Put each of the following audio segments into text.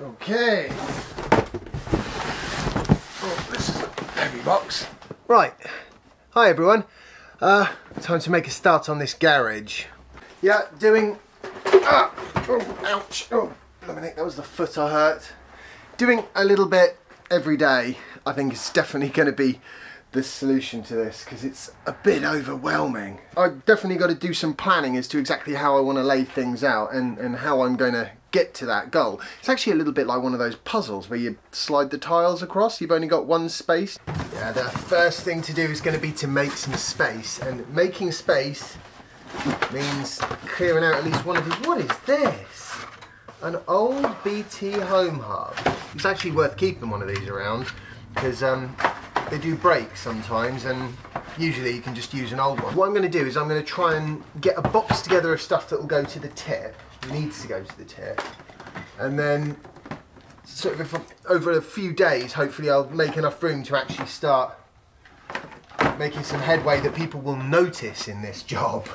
Okay. Oh, this is a heavy box. Right. Hi everyone. Time to make a start on this garage. Yeah, doing... oh, ouch. Oh, that was the foot I hurt. Doing a little bit every day, I think it's definitely going to be the solution to this, because it's a bit overwhelming. I've definitely got to do some planning as to exactly how I want to lay things out and how I'm going to get to that goal. It's actually a little bit like one of those puzzles where you slide the tiles across, you've only got one space. Yeah, the first thing to do is going to be to make some space, and making space means clearing out at least one of these. What is this? An old BT home hub. It's actually worth keeping one of these around because they do break sometimes, and usually you can just use an old one. What I'm going to do is I'm going to try and get a box together of stuff that will go to the tip, needs to go to the tip, and then sort of over a few days hopefully I'll make enough room to actually start making some headway that people will notice in this job.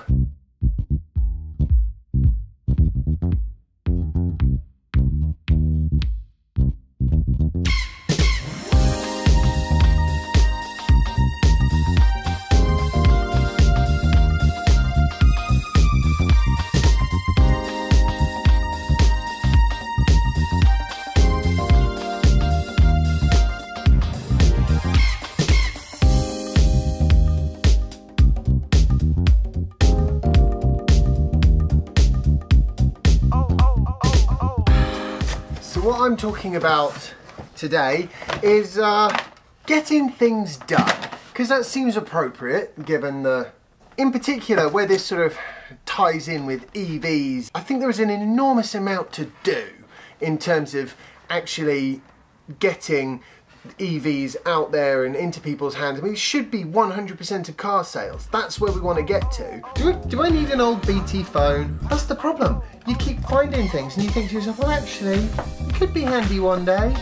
What I'm talking about today is getting things done, because that seems appropriate given in particular where this sort of ties in with EVs. I think there is an enormous amount to do in terms of actually getting EVs out there and into people's hands. I mean, it should be 100% of car sales. That's where we want to get to. Do I need an old BT phone? That's the problem. You keep finding things and you think to yourself, well actually, it could be handy one day.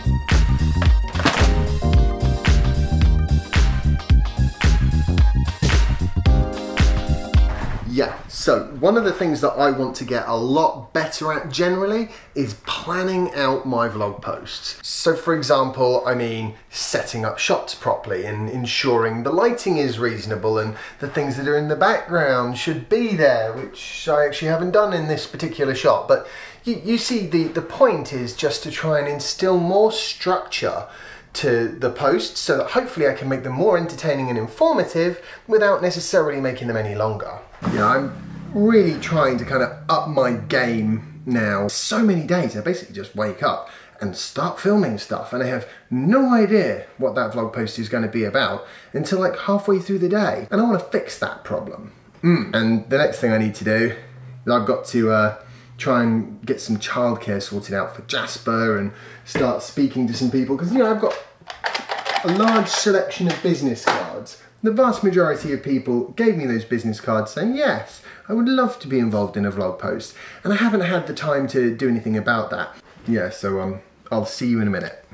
Yeah, so one of the things that I want to get a lot better at generally is planning out my vlog posts. So for example, I mean setting up shots properly and ensuring the lighting is reasonable and the things that are in the background should be there, which I actually haven't done in this particular shot. But you see, the point is just to try and instill more structure to the posts so that hopefully I can make them more entertaining and informative without necessarily making them any longer. Yeah, I'm really trying to kind of up my game now. So many days I basically just wake up and start filming stuff and I have no idea what that vlog post is going to be about until like halfway through the day, and I want to fix that problem. And the next thing I need to do is I've got to try and get some childcare sorted out for Jasper and start speaking to some people, because you know I've got a large selection of business cards. The vast majority of people gave me those business cards saying yes, I would love to be involved in a vlog post, and I haven't had the time to do anything about that. Yeah, so I'll see you in a minute.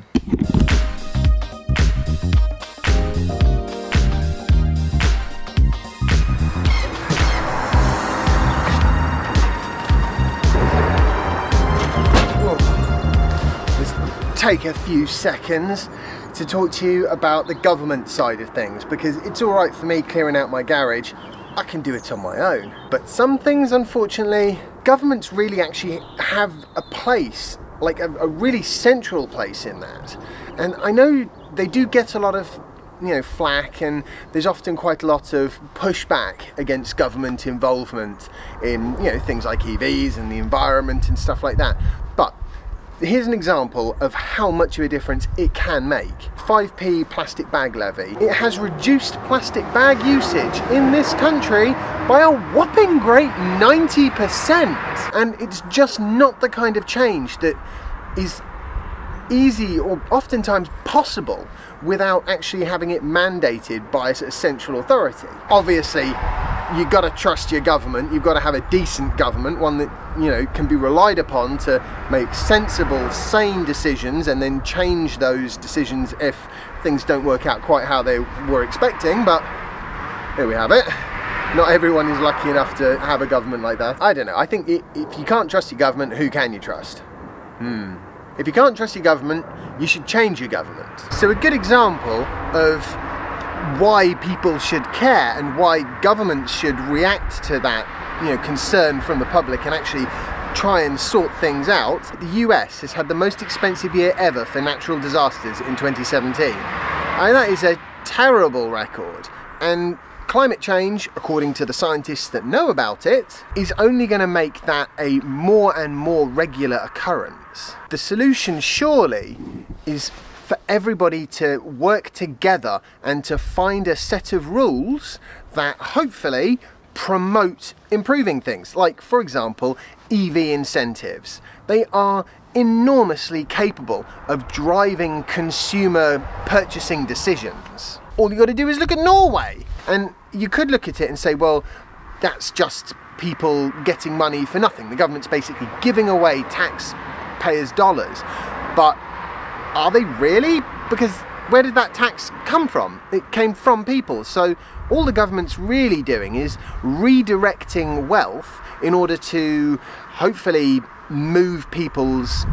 Take a few seconds to talk to you about the government side of things, because it's alright for me clearing out my garage, I can do it on my own. But some things, unfortunately, governments really actually have a place, like a really central place in that. And I know they do get a lot of, you know, flack, and there's often quite a lot of pushback against government involvement in, you know, things like EVs and the environment and stuff like that. But here's an example of how much of a difference it can make. 5p plastic bag levy. It has reduced plastic bag usage in this country by a whopping great 90%. And it's just not the kind of change that is easy or oftentimes possible without actually having it mandated by a central authority. Obviously, you've got to trust your government, you've got to have a decent government, one that, you know, can be relied upon to make sensible, sane decisions and then change those decisions if things don't work out quite how they were expecting. But there we have it. Not everyone is lucky enough to have a government like that. I don't know, I think if you can't trust your government, who can you trust? If you can't trust your government, you should change your government. So a good example of why people should care and why governments should react to that, concern from the public and actually try and sort things out. The US has had the most expensive year ever for natural disasters in 2017. And that is a terrible record. And climate change, according to the scientists that know about it, is only going to make that a more and more regular occurrence. The solution surely is for everybody to work together and to find a set of rules that hopefully promote improving things. Like, for example, EV incentives. They are enormously capable of driving consumer purchasing decisions. All you got to do is look at Norway. And you could look at it and say, well, that's just people getting money for nothing. The government's basically giving away taxpayers' dollars. But are they really? Because where did that tax come from? It came from people. So all the government's really doing is redirecting wealth in order to hopefully move people's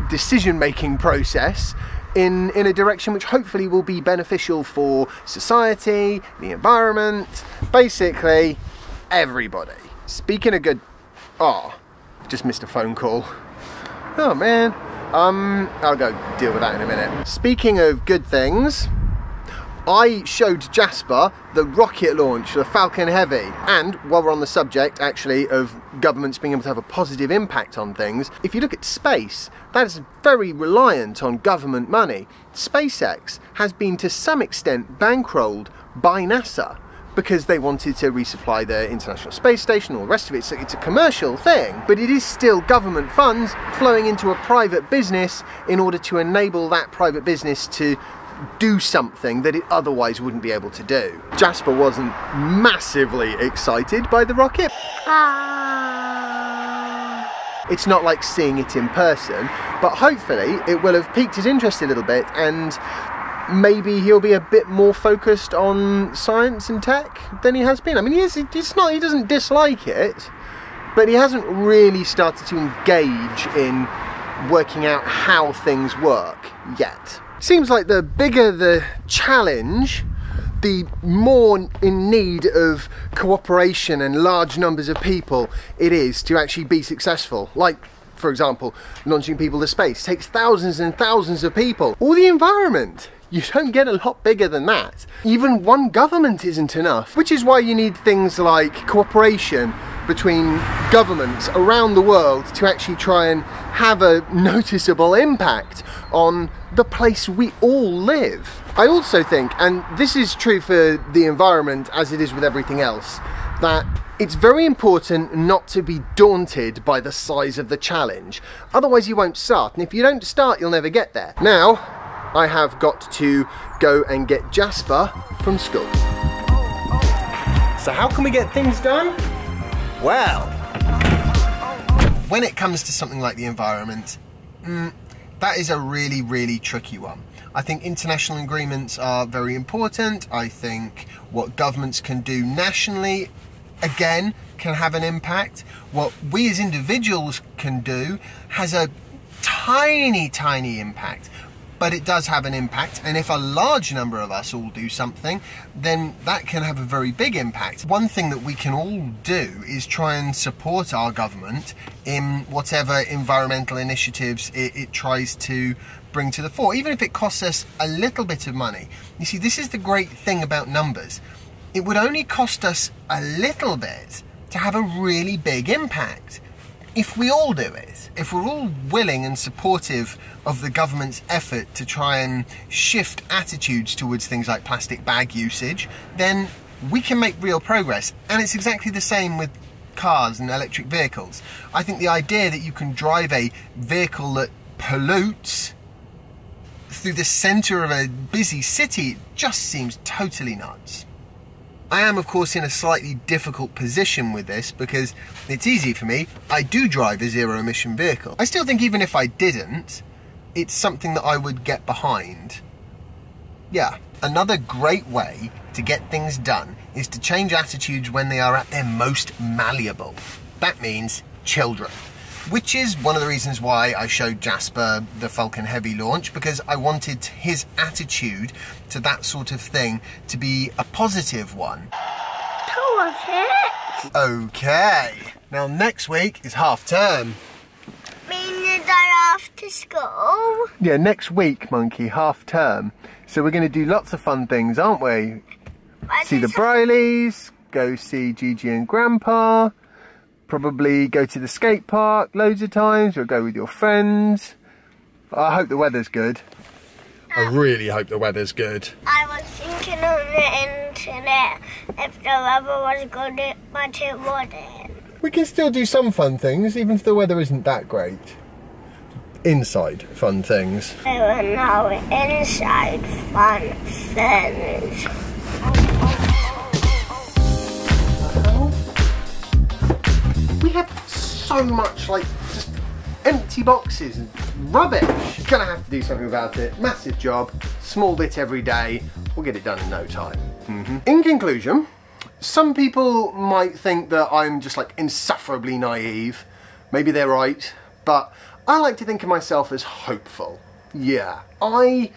decision-making process in a direction which hopefully will be beneficial for society, the environment, basically everybody. Speaking of good... just missed a phone call. Oh man. I'll go deal with that in a minute. Speaking of good things, I showed Jasper the rocket launch for the Falcon Heavy. And while we're on the subject, actually, of governments being able to have a positive impact on things, if you look at space, that is very reliant on government money. SpaceX has been to some extent bankrolled by NASA because they wanted to resupply the International Space Station, all the rest of it. So it's a commercial thing, but it is still government funds flowing into a private business in order to enable that private business to do something that it otherwise wouldn't be able to do. Jasper wasn't massively excited by the rocket. It's not like seeing it in person, but hopefully it will have piqued his interest a little bit, and maybe he'll be a bit more focused on science and tech than he has been. I mean, he doesn't dislike it, but he hasn't really started to engage in working out how things work yet. Seems like the bigger the challenge, the more in need of cooperation and large numbers of people it is to actually be successful. Like, for example, launching people to space takes thousands and thousands of people. Or the environment. You don't get a lot bigger than that. Even one government isn't enough, which is why you need things like cooperation between governments around the world to actually try and have a noticeable impact on the place we all live. I also think, and this is true for the environment as it is with everything else, that it's very important not to be daunted by the size of the challenge. Otherwise you won't start, and if you don't start, you'll never get there. Now, I have got to go and get Jasper from school. So how can we get things done? Well, when it comes to something like the environment, that is a really, really tricky one. I think international agreements are very important. I think what governments can do nationally, again, can have an impact. What we as individuals can do has a tiny, tiny impact. But it does have an impact, and if a large number of us all do something, then that can have a very big impact. One thing that we can all do is try and support our government in whatever environmental initiatives it tries to bring to the fore, even if it costs us a little bit of money. You see, this is the great thing about numbers. It would only cost us a little bit to have a really big impact. If we all do it, if we're all willing and supportive of the government's effort to try and shift attitudes towards things like plastic bag usage, then we can make real progress. And it's exactly the same with cars and electric vehicles. I think the idea that you can drive a vehicle that pollutes through the centre of a busy city just seems totally nuts. I am, of course, in a slightly difficult position with this because it's easy for me. I do drive a zero-emission vehicle. I still think even if I didn't, it's something that I would get behind. Yeah, another great way to get things done is to change attitudes when they are at their most malleable. That means children. Which is one of the reasons why I showed Jasper the Falcon Heavy launch, because I wanted his attitude to that sort of thing to be a positive one. Okay, now next week is half term. Meaning that after school? Yeah, next week, Monkey, half term. So we're going to do lots of fun things, aren't we? See the Brileys, go see Gigi and Grandpa, probably go to the skate park loads of times, or go with your friends. I hope the weather's good. I really hope the weather's good. I was thinking on the internet if the weather was good, but it wasn't. We can still do some fun things, even if the weather isn't that great. Inside fun things. No, inside fun things. We have so much, like, just empty boxes and rubbish. Gonna have to do something about it. Massive job, small bit every day. We'll get it done in no time. In conclusion, some people might think that I'm just like insufferably naive. Maybe they're right, but I like to think of myself as hopeful. Yeah, I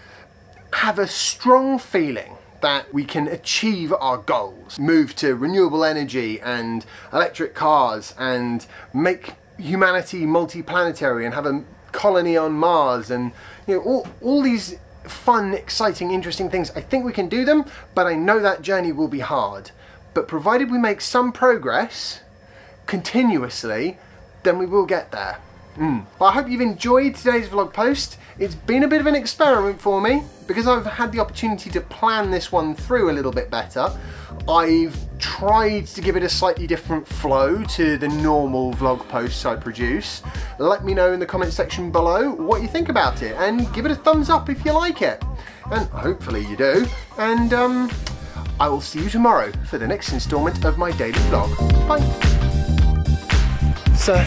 have a strong feeling that we can achieve our goals, move to renewable energy and electric cars and make humanity multiplanetary and have a colony on Mars and, you know, all these fun, exciting, interesting things. I think we can do them, but I know that journey will be hard. But provided we make some progress continuously, then we will get there. But I hope you've enjoyed today's vlog post. It's been a bit of an experiment for me because I've had the opportunity to plan this one through a little bit better. I've tried to give it a slightly different flow to the normal vlog posts I produce. Let me know in the comment section below what you think about it and give it a thumbs up if you like it. And hopefully you do. And I will see you tomorrow for the next instalment of my daily vlog. Bye. So,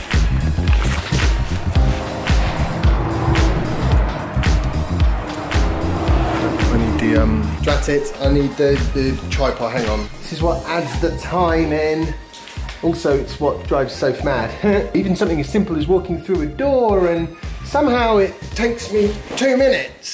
that's it, I need the tripod, hang on. This is what adds the time in. Also, it's what drives Soph mad. Even something as simple as walking through a door and somehow it takes me 2 minutes.